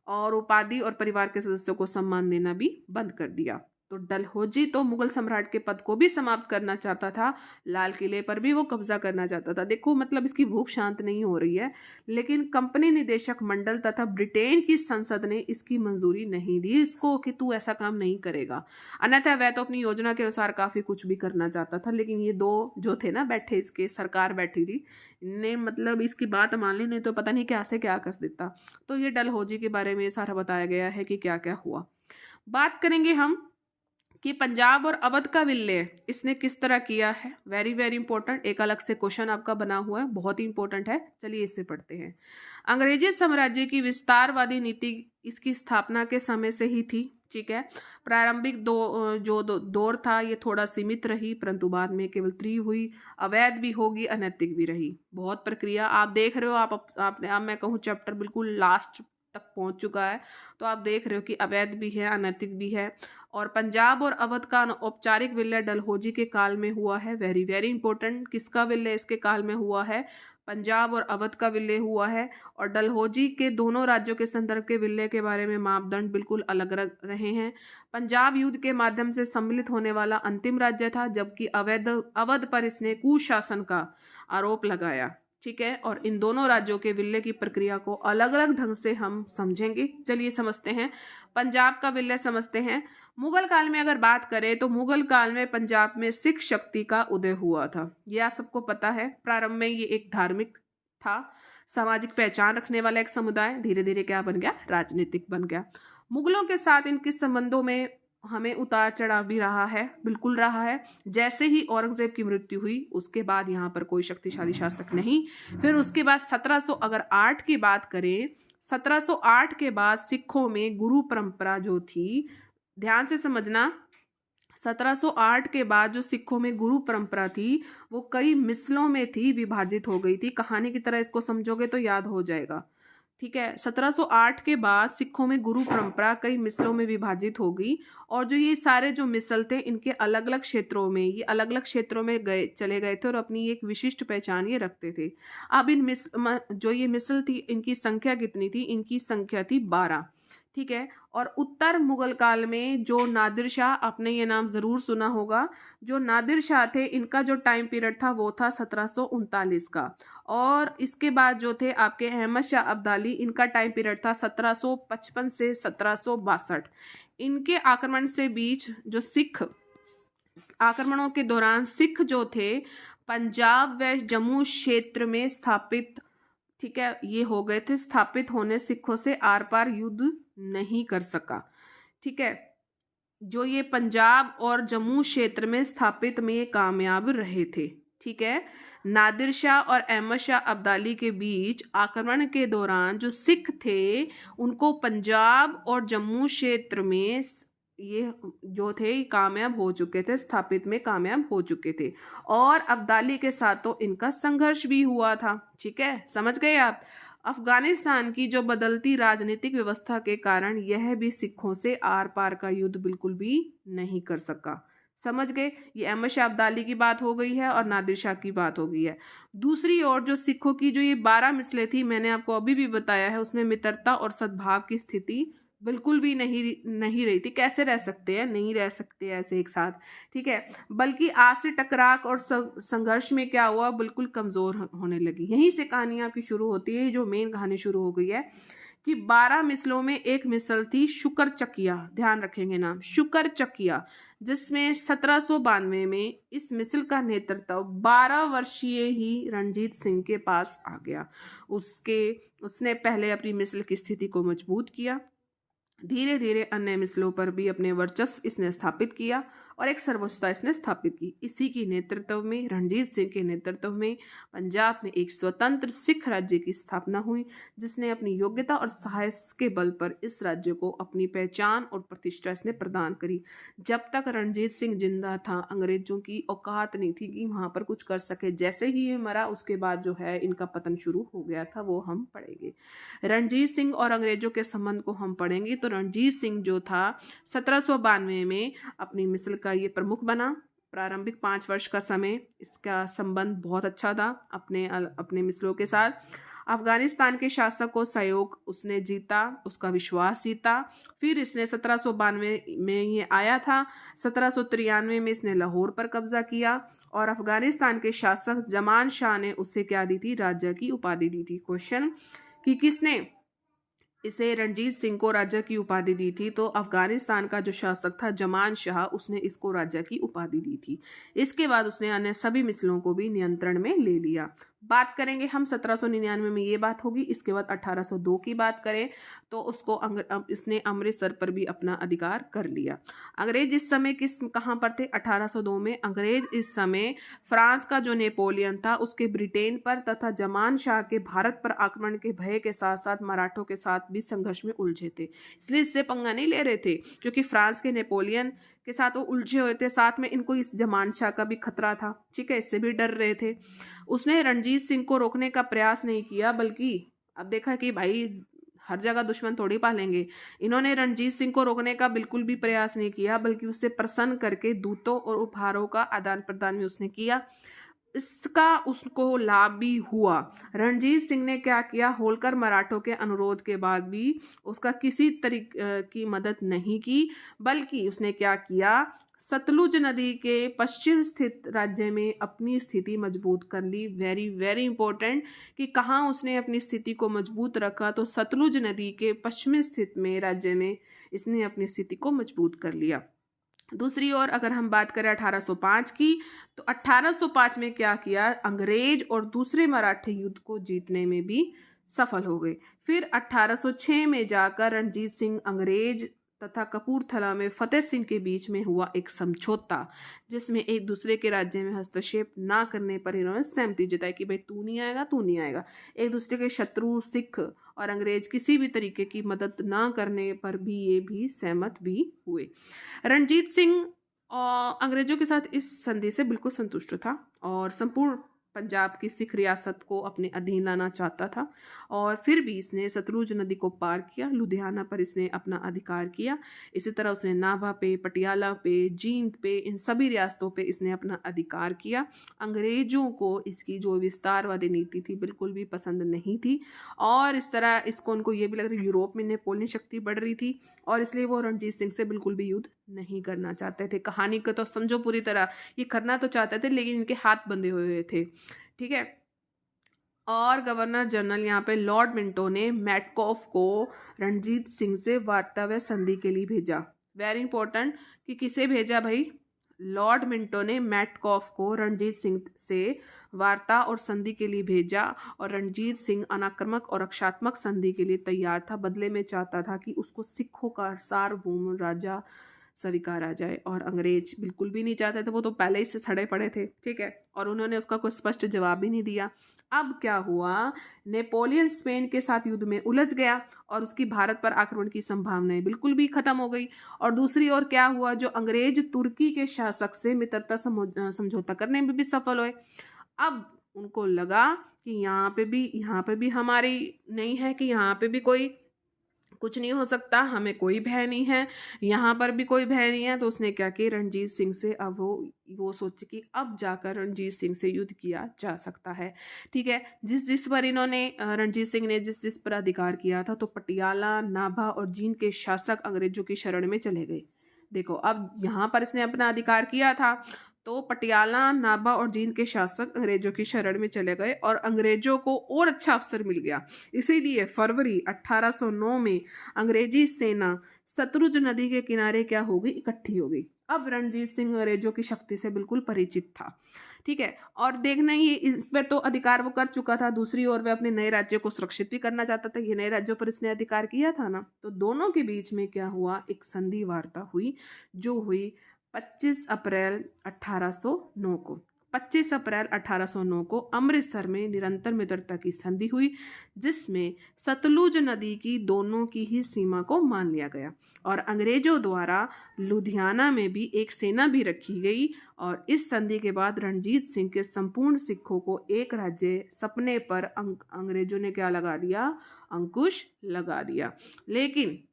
और उपाधि और परिवार के सदस्यों को सम्मान देना भी बंद कर दिया। तो डलहौजी तो मुगल सम्राट के पद को भी समाप्त करना चाहता था, लाल किले पर भी वो कब्जा करना चाहता था। देखो मतलब इसकी भूख शांत नहीं हो रही है, लेकिन कंपनी निदेशक मंडल तथा ब्रिटेन की संसद ने इसकी मंजूरी नहीं दी इसको कि तू ऐसा काम नहीं करेगा। अन्यथा वह तो अपनी योजना के अनुसार काफी कुछ भी करना चाहता था, लेकिन ये दो जो थे ना बैठे, इसके सरकार बैठी थी, ने मतलब इसकी बात मान ली, नहीं तो पता नहीं क्या से क्या कर देता। तो ये डलहौजी के बारे में सारा बताया गया है कि क्या क्या हुआ। बात करेंगे हम कि पंजाब और अवध का विलय इसने किस तरह किया है। वेरी वेरी इंपॉर्टेंट, एक अलग से क्वेश्चन आपका बना हुआ है, बहुत ही इंपॉर्टेंट है। चलिए इससे पढ़ते हैं। अंग्रेजी साम्राज्य की विस्तारवादी नीति इसकी स्थापना के समय से ही थी। ठीक है, प्रारंभिक दौर था ये थोड़ा सीमित रही, परंतु बाद में केवल तीव्र हुई, अवैध भी होगी, अनैतिक भी रही। बहुत प्रक्रिया आप देख रहे हो, आपने अब मैं कहूँ चैप्टर बिल्कुल लास्ट तक पहुंच चुका है, तो आप देख रहे हो कि अवैध भी है, अनैतिक भी है। और पंजाब और अवध का औपचारिक विलय डलहौजी के काल में हुआ है। वेरी वेरी इंपॉर्टेंट, किसका विलय इसके काल में हुआ है, पंजाब और अवध का विलय हुआ है। और डलहौजी के दोनों राज्यों के संदर्भ के विलय के बारे में मापदंड बिल्कुल अलग रहे हैं। पंजाब युद्ध के माध्यम से सम्मिलित होने वाला अंतिम राज्य था, जबकि अवध पर इसने कुशासन का आरोप लगाया। ठीक है, और इन दोनों राज्यों के विलय की प्रक्रिया को अलग अलग ढंग से हम समझेंगे। चलिए समझते हैं, पंजाब का विलय समझते हैं। मुगल काल में अगर बात करें तो मुगल काल में पंजाब में सिख शक्ति का उदय हुआ था, ये आप सबको पता है। प्रारंभ में ये एक धार्मिक था, सामाजिक पहचान रखने वाला एक समुदाय, धीरे धीरे क्या बन गया, राजनीतिक बन गया। मुगलों के साथ इनके संबंधों में हमें उतार चढ़ाव भी रहा है, बिल्कुल रहा है। जैसे ही औरंगजेब की मृत्यु हुई उसके बाद यहाँ पर कोई शक्तिशाली शासक नहीं। फिर उसके बाद 1708 की बात करें, 1708 के बाद सिखों में गुरु परंपरा जो थी, ध्यान से समझना, 1708 के बाद जो सिखों में गुरु परंपरा थी वो कई मिसलों में थी, विभाजित हो गई थी। कहानी की तरह इसको समझोगे तो याद हो जाएगा, ठीक है। 1708 के बाद सिखों में गुरु परंपरा कई मिसलों में विभाजित हो गई, और जो ये सारे जो मिसल थे इनके अलग अलग क्षेत्रों में, ये अलग अलग क्षेत्रों में चले गए थे और अपनी एक विशिष्ट पहचान ये रखते थे। अब इन जो ये मिसल थी इनकी संख्या कितनी थी? इनकी संख्या थी 12, ठीक है। और उत्तर मुगल काल में जो नादिर शाह, आपने ये नाम जरूर सुना होगा, जो नादिर शाह थे इनका जो टाइम पीरियड था वो था 1739 का। और इसके बाद जो थे आपके अहमद शाह अब्दाली, इनका टाइम पीरियड था 1755 से 1762। इनके आक्रमण से बीच जो सिख आक्रमणों के दौरान सिख जो थे पंजाब व जम्मू क्षेत्र में स्थापित, ठीक है, ये हो गए थे। स्थापित होने सिखों से आर पार युद्ध नहीं कर सका, ठीक है। जो ये पंजाब और जम्मू क्षेत्र में स्थापित में कामयाब रहे थे, ठीक है। नादिर शाह और अहमद शाह अब्दाली के बीच आक्रमण के दौरान जो सिख थे उनको पंजाब और जम्मू क्षेत्र में ये जो थे कामयाब हो चुके थे, स्थापित में कामयाब हो चुके थे। और अब्दाली के साथ तो इनका संघर्ष भी हुआ था, ठीक है, समझ गए आप। अफगानिस्तान की जो बदलती राजनीतिक व्यवस्था के कारण यह भी सिखों से आर पार का युद्ध बिल्कुल भी नहीं कर सका, समझ गए। ये अहमद शाह अब्दाली की बात हो गई है और नादिर शाह की बात हो गई है। दूसरी ओर जो सिखों की जो ये 12 मिसलें थी, मैंने आपको अभी भी बताया है, उसमें मित्रता और सद्भाव की स्थिति बिल्कुल भी नहीं रही थी। कैसे रह सकते हैं? नहीं रह सकते ऐसे एक साथ, ठीक है। बल्कि आपसी टकराक और संघर्ष में क्या हुआ, बिल्कुल कमजोर होने लगी। यहीं से कहानी आपकी शुरू होती है, जो मेन कहानी शुरू हो गई है कि 12 मिसलों में एक मिसल थी शुकर चकिया, ध्यान रखेंगे नाम, शुकर चकिया, जिसमें 1792 में इस मिसल का नेतृत्व 12 वर्षीय ही रणजीत सिंह के पास आ गया। उसने पहले अपनी मिसल की स्थिति को मजबूत किया, धीरे धीरे अन्य मिसलों पर भी अपने वर्चस्व इसने स्थापित किया और एक सर्वोच्चता इसने स्थापित की। इसी की नेतृत्व में, रणजीत सिंह के नेतृत्व में पंजाब में एक स्वतंत्र सिख राज्य की स्थापना हुई, जिसने अपनी योग्यता और साहस के बल पर इस राज्य को अपनी पहचान और प्रतिष्ठा इसने प्रदान करी। जब तक रणजीत सिंह जिंदा था अंग्रेजों की औकात नहीं थी कि वहाँ पर कुछ कर सके। जैसे ही ये मरा उसके बाद जो है इनका पतन शुरू हो गया था, वो हम पढ़ेंगे। रणजीत सिंह और अंग्रेजों के संबंध को हम पढ़ेंगे। तो रणजीत सिंह जो था 1792 में अपनी मिसल का ये प्रमुख बना। प्रारंभिक 5 वर्ष का समय इसका संबंध बहुत अच्छा था अपने मिसलों के साथ। अफगानिस्तान के शासक को सहयोग उसने जीता, उसका विश्वास जीता। फिर इसने 1792 में ये आया था, 1793 में इसने लाहौर पर कब्जा किया और अफगानिस्तान के शासक जमान शाह ने उसे क्या दी थी? राजा की उपाधि दी थी। क्वेश्चन कि किसने इसे रणजीत सिंह को राजा की उपाधि दी थी? तो अफगानिस्तान का जो शासक था जमान शाह, उसने इसको राजा की उपाधि दी थी। इसके बाद उसने अन्य सभी मिसलों को भी नियंत्रण में ले लिया। बात करेंगे हम 1799 में ये बात होगी। इसके बाद 1802 की बात करें तो इसने अमृतसर पर भी अपना अधिकार कर लिया। अंग्रेज इस समय कहाँ पर थे? 1802 में अंग्रेज इस समय फ्रांस का जो नेपोलियन था उसके ब्रिटेन पर तथा जमान शाह के भारत पर आक्रमण के भय के साथ साथ मराठों के साथ भी संघर्ष में उलझे थे। इसलिए इससे पंगा नहीं ले रहे थे, क्योंकि फ्रांस के नेपोलियन के साथ वो उलझे हुए थे, साथ में इनको इस जमान शाह का भी खतरा था, ठीक है, इससे भी डर रहे थे। उसने रणजीत सिंह को रोकने का प्रयास नहीं किया, बल्कि अब देखा कि भाई हर जगह दुश्मन थोड़ी पालेंगे। इन्होंने रणजीत सिंह को रोकने का बिल्कुल भी प्रयास नहीं किया, बल्कि उससे प्रसन्न करके दूतों और उपहारों का आदान प्रदान भी उसने किया। इसका उसको लाभ भी हुआ। रणजीत सिंह ने क्या किया? होलकर मराठों के अनुरोध के बाद भी उसका किसी तरीके की मदद नहीं की, बल्कि उसने क्या किया? सतलुज नदी के पश्चिम स्थित राज्य में अपनी स्थिति मजबूत कर ली। वेरी वेरी इंपॉर्टेंट कि कहाँ उसने अपनी स्थिति को मजबूत रखा, तो सतलुज नदी के पश्चिमी स्थित में राज्य में इसने अपनी स्थिति को मजबूत कर लिया। दूसरी ओर अगर हम बात करें 1805 की, तो 1805 में क्या किया? अंग्रेज और दूसरे मराठे युद्ध को जीतने में भी सफल हो गए। फिर 1806 में जाकर रणजीत सिंह अंग्रेज तथा कपूरथला में फतेह सिंह के बीच में हुआ एक समझौता, जिसमें एक दूसरे के राज्य में हस्तक्षेप ना करने पर इन्होंने सहमति जताई कि भाई तू नहीं आएगा, तू नहीं आएगा। एक दूसरे के शत्रु सिख और अंग्रेज किसी भी तरीके की मदद ना करने पर भी ये भी सहमत भी हुए। रणजीत सिंह अंग्रेजों के साथ इस संधि से बिल्कुल संतुष्ट था और संपूर्ण पंजाब की सिख रियासत को अपने अधीन लाना चाहता था। और फिर भी इसने सतलुज नदी को पार किया, लुधियाना पर इसने अपना अधिकार किया। इसी तरह उसने नाभा पे, पटियाला पे, जींद पे, इन सभी रियासतों पे इसने अपना अधिकार किया। अंग्रेजों को इसकी जो विस्तारवादी नीति थी बिल्कुल भी पसंद नहीं थी और इस तरह उनको ये भी लग रहा यूरोप में नेपोलियन शक्ति बढ़ रही थी और इसलिए वो रणजीत सिंह से बिल्कुल भी युद्ध नहीं करना चाहते थे। कहानी को तो समझो पूरी तरह, ये करना तो चाहते थे लेकिन इनके हाथ बंधे हुए थे। ठीक है। और गवर्नर जनरल यहाँ पे लॉर्ड मिंटो ने मैटकॉफ को रणजीत सिंह से वार्ता व संधि के लिए भेजा। वेरी इंपॉर्टेंट कि किसे भेजा भाई? लॉर्ड मिंटो ने मैटकॉफ को रणजीत सिंह से वार्ता और संधि के लिए भेजा और रणजीत सिंह अनाक्रमक और रक्षात्मक संधि के लिए तैयार था। बदले में चाहता था कि उसको सिखों का सार्वभौम राजा स्वीकार आ जाए और अंग्रेज बिल्कुल भी नहीं चाहते थे, वो तो पहले ही से सड़े पड़े थे। ठीक है। और उन्होंने उसका कोई स्पष्ट जवाब भी नहीं दिया। अब क्या हुआ, नेपोलियन स्पेन के साथ युद्ध में उलझ गया और उसकी भारत पर आक्रमण की संभावनाएं बिल्कुल भी खत्म हो गई। और दूसरी ओर क्या हुआ, जो अंग्रेज तुर्की के शासक से मित्रता समझौता करने में भी सफल हुए। अब उनको लगा कि यहाँ पे भी हमारी नहीं है, कि यहाँ पे भी कोई कुछ नहीं हो सकता, हमें कोई भय नहीं है, यहाँ पर भी कोई भय नहीं है। तो उसने क्या किया, रणजीत सिंह से अब वो सोचे कि अब जाकर रणजीत सिंह से युद्ध किया जा सकता है। ठीक है। जिस पर इन्होंने रणजीत सिंह ने जिस पर अधिकार किया था, तो पटियाला, नाभा और जींद के शासक अंग्रेजों की शरण में चले गए। देखो, अब यहाँ पर इसने अपना अधिकार किया था तो पटियाला, नाभा और जींद के शासक अंग्रेजों की शरण में चले गए और अंग्रेजों को और अच्छा अवसर मिल गया। इसीलिए फरवरी 1809 में अंग्रेजी सेना सतलुज नदी के किनारे क्या हो गई, इकट्ठी हो गई। अब रणजीत सिंह अंग्रेजों की शक्ति से बिल्कुल परिचित था। ठीक है। और देखना ये इस पर तो अधिकार वो कर चुका था, दूसरी ओर वह अपने नए राज्य को सुरक्षित भी करना चाहता था। ये नए राज्यों पर इसने अधिकार किया था ना, तो दोनों के बीच में क्या हुआ, एक संधि वार्ता हुई, जो हुई 25 अप्रैल 1809 को। 25 अप्रैल 1809 को अमृतसर में निरंतर मित्रता की संधि हुई, जिसमें सतलुज नदी की दोनों की ही सीमा को मान लिया गया और अंग्रेजों द्वारा लुधियाना में भी एक सेना भी रखी गई। और इस संधि के बाद रणजीत सिंह के संपूर्ण सिखों को एक राज्य सपने पर अंग्रेजों ने क्या लगा दिया, अंकुश लगा दिया। लेकिन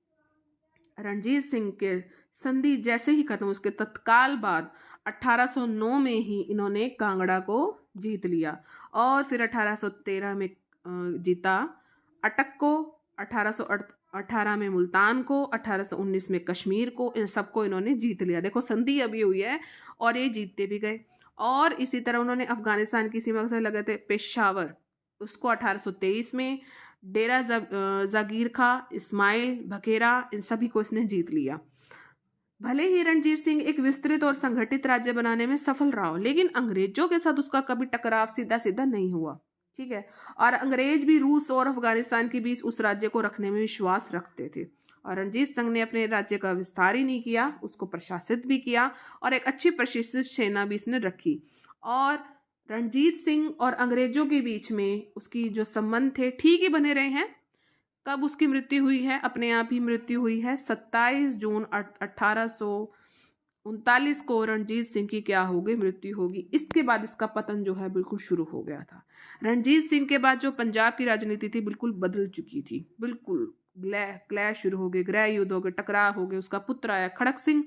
रणजीत सिंह के संधि जैसे ही खत्म, उसके तत्काल बाद 1809 में ही इन्होंने कांगड़ा को जीत लिया और फिर 1813 में जीता अटक को, 1818 में मुल्तान को, 1819 में कश्मीर को, इन सबको इन्होंने जीत लिया। देखो, संधि अभी हुई है और ये जीतते भी गए। और इसी तरह उन्होंने अफगानिस्तान की सीमा से लगे थे पेशावर, उसको 1823 में, डेरा जागीर खां, इस्माइल, भकेरा, इन सभी को इसने जीत लिया। भले ही रणजीत सिंह एक विस्तृत और संगठित राज्य बनाने में सफल रहा हो, लेकिन अंग्रेजों के साथ उसका कभी टकराव सीधा सीधा नहीं हुआ। ठीक है। और अंग्रेज भी रूस और अफगानिस्तान के बीच उस राज्य को रखने में विश्वास रखते थे और रणजीत सिंह ने अपने राज्य का विस्तार ही नहीं किया, उसको प्रशासित भी किया और एक अच्छी प्रशिक्षित सेना भी इसने रखी। और रणजीत सिंह और अंग्रेजों के बीच में उसकी जो संबंध थे ठीक ही बने रहे हैं। कब उसकी मृत्यु हुई है, अपने आप ही मृत्यु हुई है 27 जून 1839 को रणजीत सिंह की क्या होगी, मृत्यु होगी। इसके बाद इसका पतन जो है बिल्कुल शुरू हो गया था। रणजीत सिंह के बाद जो पंजाब की राजनीति थी बिल्कुल बदल चुकी थी, बिल्कुल क्लैश शुरू हो गए, गृह युद्ध हो गए, टकराव हो गए। उसका पुत्र आया खड़क सिंह,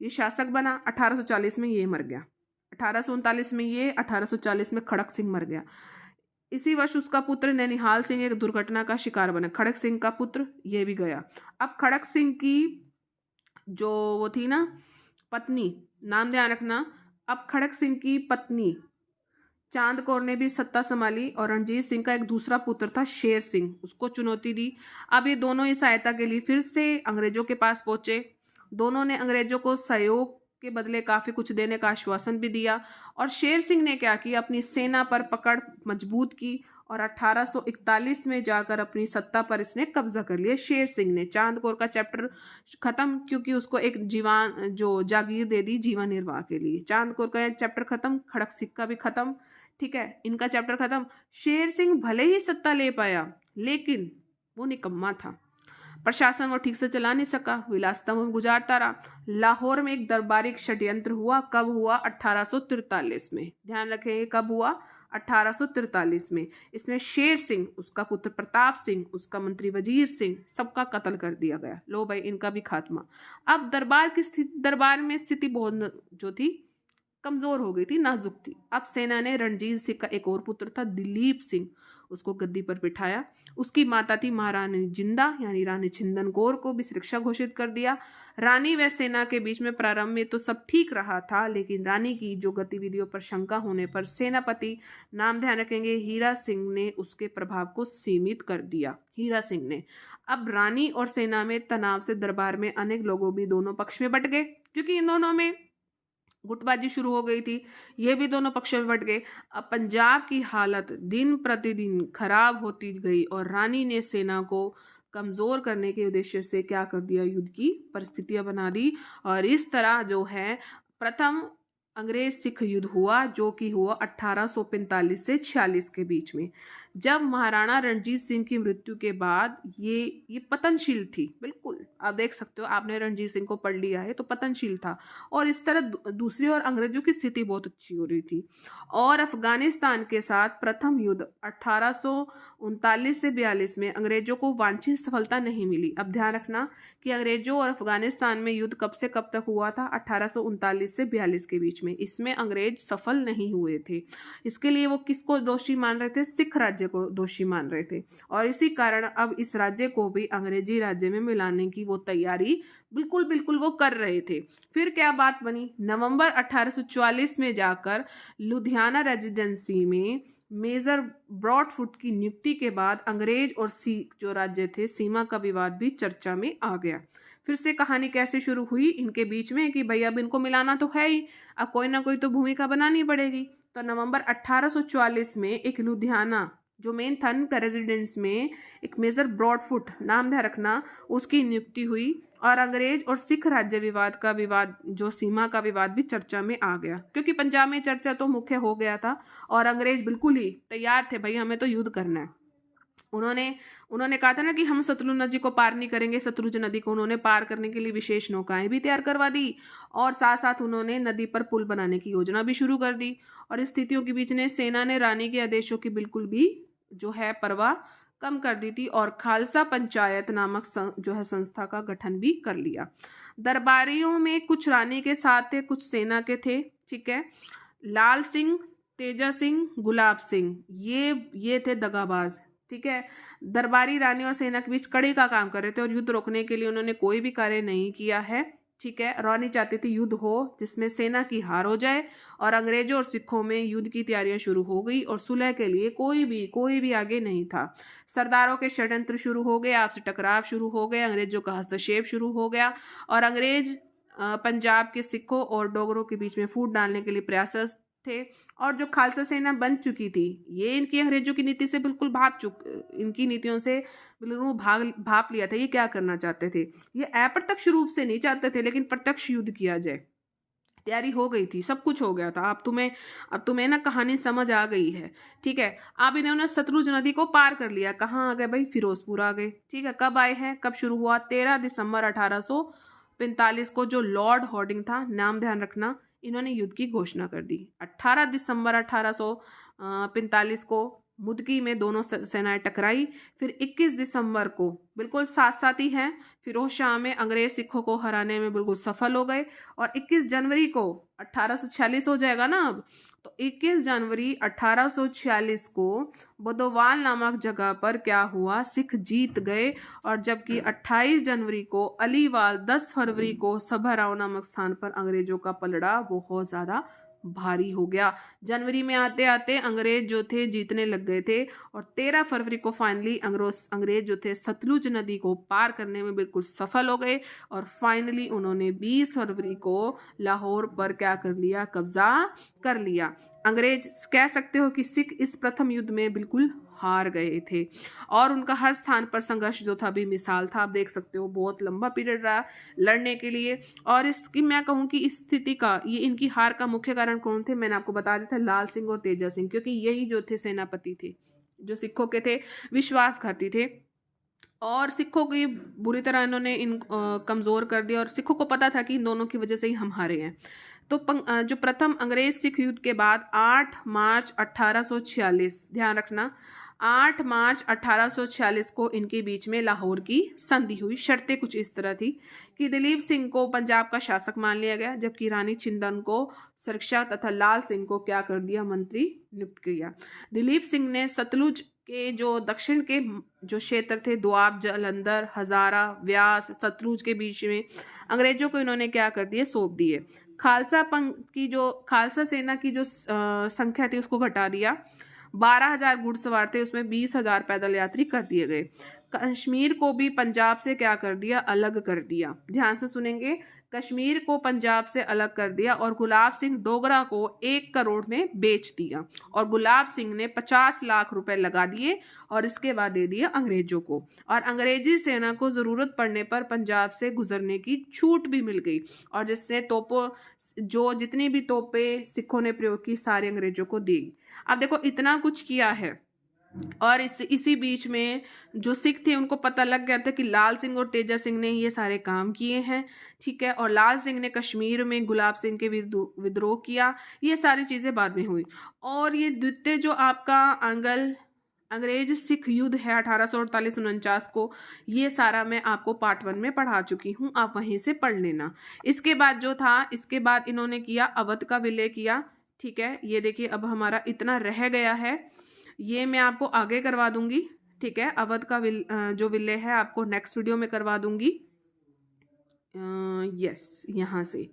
ये शासक बना। 1840 में ये मर गया, 1839 में ये, 1840 में खड़क सिंह मर गया। इसी वर्ष उसका पुत्र नैनिहाल सिंह एक दुर्घटना का शिकार बना। खड़क सिंह का पुत्र ये भी गया। अब खड़क सिंह की जो वो थी ना पत्नी, नाम ध्यान रखना, अब खड़क सिंह की पत्नी चांद कौर ने भी सत्ता संभाली और रणजीत सिंह का एक दूसरा पुत्र था शेर सिंह, उसको चुनौती दी। अब ये दोनों ही सहायता के लिए फिर से अंग्रेजों के पास पहुंचे। दोनों ने अंग्रेजों को सहयोग के बदले काफी कुछ देने का आश्वासन भी दिया और शेर सिंह ने क्या किया, अपनी सेना पर पकड़ मजबूत की और 1841 में जाकर अपनी सत्ता पर इसने कब्जा कर लिया शेर सिंह ने। चांद कौर का चैप्टर खत्म, क्योंकि उसको एक जागीर दे दी जीवन निर्वाह के लिए। चांद कौर का चैप्टर खत्म, खड़क सिक्का भी खत्म, ठीक है, इनका चैप्टर खत्म। शेर सिंह भले ही सत्ता ले पाया, लेकिन वो निकम्मा था। प्रशासन वो ठीक से चला नहीं सका, विलासिता में गुजारता रहा। लाहौर में एक दरबारी षड्यंत्र हुआ। कब हुआ? 1843 में। ध्यान रखें, कब हुआ? 1843 में। इसमें शेर सिंह, उसका पुत्र प्रताप सिंह, उसका मंत्री वजीर सिंह, सबका कत्ल कर दिया गया। लो भाई, इनका भी खात्मा। अब दरबार में स्थिति बहुत जो थी कमजोर हो गई थी, नाजुक थी। अब सेना ने रणजीत सिंह का एक और पुत्र था दिलीप सिंह, उसको गद्दी पर बिठाया। उसकी माता थी महारानी जिंदा यानी रानी छिंदन कौर को भी सुरक्षा घोषित कर दिया। रानी व सेना के बीच में प्रारंभ में तो सब ठीक रहा था, लेकिन रानी की जो गतिविधियों पर शंका होने पर सेनापति, नाम ध्यान रखेंगे, हीरा सिंह ने उसके प्रभाव को सीमित कर दिया। हीरा सिंह ने। अब रानी और सेना में तनाव से दरबार में अनेक लोगों भी दोनों पक्ष में बट गए, क्योंकि इन दोनों में गुटबाजी शुरू हो गई थी। ये भी दोनों पक्षों में बट गए। अब पंजाब की हालत दिन प्रतिदिन खराब होती गई और रानी ने सेना को कमज़ोर करने के उद्देश्य से क्या कर दिया? युद्ध की परिस्थितियां बना दी। और इस तरह जो है प्रथम अंग्रेज सिख युद्ध हुआ, जो कि हुआ 1845 से 46 के बीच में। जब महाराणा रणजीत सिंह की मृत्यु के बाद ये पतनशील थी, बिल्कुल आप देख सकते हो, आपने रणजीत सिंह को पढ़ लिया है, तो पतनशील था। और इस तरह दूसरी ओर अंग्रेजों की स्थिति बहुत अच्छी हो रही थी। और अफगानिस्तान के साथ प्रथम युद्ध 1839 से 42 में अंग्रेजों को वांछित सफलता नहीं मिली। अब ध्यान रखना कि अंग्रेजों और अफगानिस्तान में युद्ध कब से कब तक हुआ था? 1839 से 42 के बीच में। इसमें अंग्रेज सफल नहीं हुए थे। इसके लिए वो किसको दोषी मान रहे थे? सिख राज्य को दोषी मान रहे थे। और इसी कारण अब इस राज्य को भी अंग्रेजी राज्य में मिलाने की वो तैयारी बिल्कुल वो कर रहे थे। फिर क्या बात बनी? नवंबर 1844 में जाकर लुधियाना रेजिडेंसी में मेजर ब्रॉडफुट की नियुक्ति के बाद अंग्रेज और सिख जो राज्य थे, सीमा का विवाद भी चर्चा में आ गया। फिर से कहानी कैसे शुरू हुई इनके बीच में कि भाई अब इनको मिलाना तो है ही, अब कोई ना कोई तो भूमिका बनानी पड़ेगी। तो नवंबर 1844 में एक लुधियाना जो मेन था का रेजिडेंस में एक मेजर ब्रॉडफुट, नाम ध्यान रखना, उसकी नियुक्ति हुई। और अंग्रेज और सिख राज्य विवाद जो सीमा का विवाद भी चर्चा में आ गया, क्योंकि पंजाब में चर्चा तो मुख्य हो गया था और अंग्रेज बिल्कुल ही तैयार थे, भाई हमें तो युद्ध करना है। उन्होंने कहा था ना कि हम सतलुज नदी को पार नहीं करेंगे। सतलुज नदी को उन्होंने पार करने के लिए विशेष नौकाएं भी तैयार करवा दी और साथ साथ उन्होंने नदी पर पुल बनाने की योजना भी शुरू कर दी। और इस स्थितियों के बीच ने सेना ने रानी के आदेशों की बिल्कुल भी जो है परवाह कम कर दी थी और खालसा पंचायत नामक जो है संस्था का गठन भी कर लिया। दरबारियों में कुछ रानी के साथ थे, कुछ सेना के थे, ठीक है। लाल सिंह, तेजा सिंह, गुलाब सिंह, ये थे दगाबाज, ठीक है। दरबारी रानी और सेना के बीच कड़ी का काम कर रहे थे और युद्ध रोकने के लिए उन्होंने कोई भी कार्य नहीं किया है, ठीक है। रानी चाहती थी युद्ध हो जिसमें सेना की हार हो जाए और अंग्रेजों और सिखों में युद्ध की तैयारियां शुरू हो गई और सुलह के लिए कोई भी आगे नहीं था। सरदारों के षड्यंत्र शुरू हो गए, आपसी टकराव शुरू हो गए, अंग्रेजों का हस्तक्षेप शुरू हो गया और अंग्रेज पंजाब के सिखों और डोगरों के बीच में फूट डालने के लिए प्रयासरत थे। और जो खालसा सेना बन चुकी थी, ये इनकी अंग्रेजों की नीति से बिल्कुल इनकी नीतियों से बिल्कुल भाप लिया था। ये क्या करना चाहते थे? ये अप्रत्यक्ष रूप से नहीं चाहते थे, लेकिन प्रत्यक्ष युद्ध किया जाए। तैयारी हो गई थी, सब कुछ हो गया था। अब तुम्हें ना कहानी समझ आ गई है, ठीक है। अब इन्होंने सतलुज नदी को पार कर लिया। कहाँ आ गए भाई? फिरोजपुर आ गए, ठीक है। कब आए हैं? कब शुरू हुआ? 13 दिसंबर 1845 को जो लॉर्ड हॉर्डिंग था, नाम ध्यान रखना, इन्होंने युद्ध की घोषणा कर दी। 18 दिसंबर 1845 को मुदकी में दोनों सेनाएं टकराई। फिर 21 दिसंबर को बिल्कुल साथ ही हैं, फिरोज शाह में अंग्रेज सिखों को हराने में बिल्कुल सफल हो गए। और 21 जनवरी को 1846 हो जाएगा ना अब, तो 21 जनवरी 1846 को बदोवाल नामक जगह पर क्या हुआ? सिख जीत गए। और जबकि 28 जनवरी को अलीवाल, 10 फरवरी को सभाराव नामक स्थान पर अंग्रेजों का पलड़ा बहुत ज़्यादा भारी हो गया। जनवरी में आते आते अंग्रेज जो थे जीतने लग गए थे और 13 फरवरी को फाइनली अंग्रेज जो थे सतलुज नदी को पार करने में बिल्कुल सफल हो गए और फाइनली उन्होंने 20 फरवरी को लाहौर पर क्या कर लिया? कब्जा कर लिया। अंग्रेज कह सकते हो कि सिख इस प्रथम युद्ध में बिल्कुल हार गए थे और उनका हर स्थान पर संघर्ष जो था बेमिसाल था। आप देख सकते हो बहुत लंबा पीरियड रहा लड़ने के लिए। और इसकी मैं कहूँ कि इस स्थिति का, ये इनकी हार का मुख्य कारण कौन थे, मैंने आपको बता दिया था, लाल सिंह और तेजा सिंह, क्योंकि यही जो थे सेनापति थे जो सिखों के थे, विश्वासघाती थे और सिखों की बुरी तरह इन्होंने कमज़ोर कर दिया और सिखों को पता था कि इन दोनों की वजह से ही हम हारे हैं। तो जो प्रथम अंग्रेज सिख युद्ध के बाद 8 मार्च 1846, ध्यान रखना 8 मार्च 1846 को इनके बीच में लाहौर की संधि हुई। शर्तें कुछ इस तरह थी कि दिलीप सिंह को पंजाब का शासक मान लिया गया, जबकि रानी छिंदन को सुरक्षा तथा लाल सिंह को क्या कर दिया, मंत्री नियुक्त किया। दिलीप सिंह ने सतलुज के जो दक्षिण के जो क्षेत्र थे, दोआब, जालंधर, हजारा, व्यास, सतलुज के बीच में अंग्रेजों को इन्होंने क्या कर दिए, सौंप दिए। खालसा पंथ की जो खालसा सेना की जो संख्या थी उसको घटा दिया। 12,000 घुड़सवार थे, उसमें 20,000 पैदल यात्री कर दिए गए। कश्मीर को भी पंजाब से क्या कर दिया, अलग कर दिया। ध्यान से सुनेंगे, कश्मीर को पंजाब से अलग कर दिया और गुलाब सिंह डोगरा को 1 करोड़ में बेच दिया और गुलाब सिंह ने 50 लाख रुपए लगा दिए और इसके बाद दे दिया अंग्रेजों को। और अंग्रेजी सेना को ज़रूरत पड़ने पर पंजाब से गुजरने की छूट भी मिल गई और जिससे तोपों जो जितनी भी तोपें सिखों ने प्रयोग की सारे अंग्रेजों को दी। अब देखो इतना कुछ किया है और इसी बीच में जो सिख थे उनको पता लग गया था कि लाल सिंह और तेजा सिंह ने ये सारे काम किए हैं, ठीक है। और लाल सिंह ने कश्मीर में गुलाब सिंह के विद्रोह किया। ये सारी चीज़ें बाद में हुई। और ये द्वितीय जो आपका अंग्रेज सिख युद्ध है 1848-49 को, ये सारा मैं आपको पार्ट 1 में पढ़ा चुकी हूँ, आप वहीं से पढ़ लेना। इसके बाद जो था, इसके बाद इन्होंने किया अवध का विलय किया, ठीक है। ये देखिए अब हमारा इतना रह गया है, ये मैं आपको आगे करवा दूंगी, ठीक है। अवध का जो विलय है आपको नेक्स्ट वीडियो में करवा दूंगी। यस, यहाँ से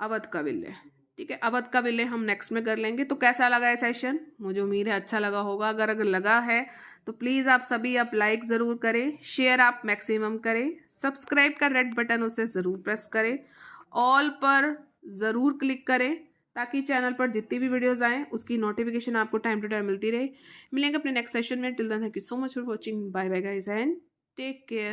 अवध का विलय, ठीक है। अवध का विलय हम नेक्स्ट में कर लेंगे। तो कैसा लगा ये सेशन, मुझे उम्मीद है अच्छा लगा होगा। अगर लगा है तो प्लीज़ आप सभी आप लाइक ज़रूर करें, शेयर आप मैक्सिमम करें, सब्सक्राइब का रेड बटन उसे ज़रूर प्रेस करें, ऑल पर ज़रूर क्लिक करें ताकि चैनल पर जितनी भी वीडियोस आएँ उसकी नोटिफिकेशन आपको टाइम टू टाइम मिलती रहे। मिलेंगे अपने नेक्स्ट सेशन में। Till then thank you so much for watching. Bye bye guys and take care.